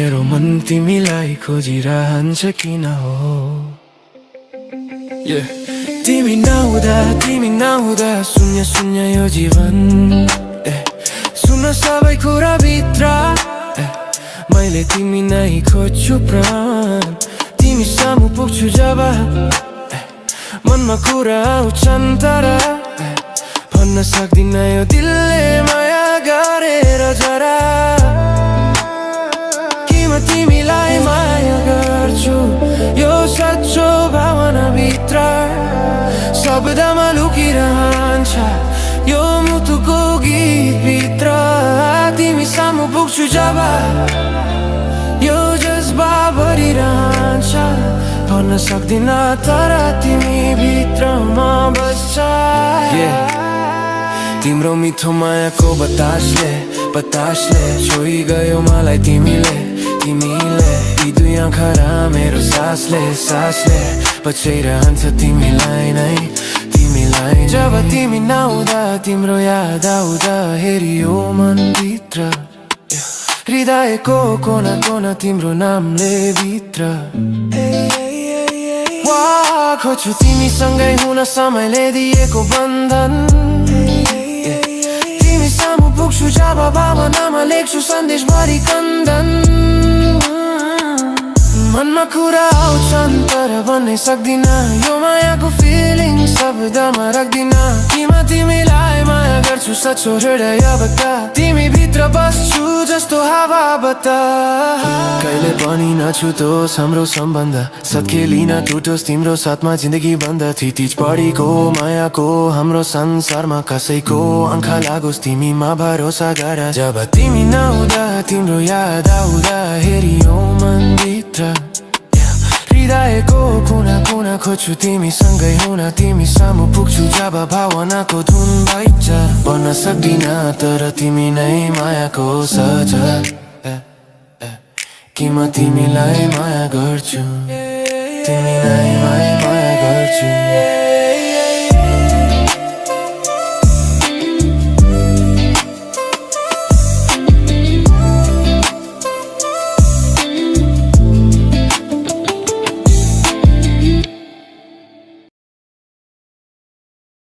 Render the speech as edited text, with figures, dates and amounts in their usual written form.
मेरो मन तिमीलाई खोजिरहन्छ किन हो तिमी नहुँदा शून्य शून्य यो जीवन सुन्न सबै कुरा भित्र मैले तिमी नै खोज्छु प्राण तिमी सामु पुग्छु जब मनमा कुरा आउँछन् तर भन्न सक्दिन यो दिलले माया गरेर जरा कि म तिमीलाई माया गर्छु यो सच्चो भावना भित्र शब्दमा लुकिरहन्छ यो मुटुको गीत भित्र तिमी सामु पुग्छु जब यो जज्बा भरिरहन्छ भन्न सक्दिन तर तिमी भित्रमा बस्छ तिम्रो मिठो मायाको बतासले छोइगयो मलाई तिमीले यी दुई आँखा र मेरो सासले बचाइरहन्छ तिमीलाई नै जब तिमी नहुँदा तिम्रो याद आउँदा हेरियो मन भित्र हृदयको कोना कोना तिम्रो नामले भित्र खोज्छु तिमीसँगै हुन समयले दिएको बन्धन तिमी सामु पुग्छु जब भावनामा लेख्छु सन्देश भरि कन्दन मनमा कुरा आउँछन् तर भन्नै सक्दिन यो मायाको फिलिङ शब्दमा राख्दिन कि म तिमीलाई माया गर्छु सच्चो हृदयबाट तिमी भित्र बस्छु जस्तो हावाबाट कहिले पनि नछुटोस् हाम्रो सम्बन्ध सत्केलिन टुटोस् तिम्रो साथमा जिन्दगी बन्द थितिज पढेको मायाको हाम्रो संसारमा कसैको आँखा लागोस् तिमीमा भरोसा गर जब तिमी नहुँदा तिम्रो याद आउँदा हेरियो मन भित्र हृदयको कुना कुना खोज्छु तिमीसँगै हुन तिमी सामु पुग्छु जब भावनाको धुन बाइन्छ भन्न सक्दिन तर तिमी नै मायाको सजा कि म तिमीलाई माया गर्छु तिमी नै माया गर्छु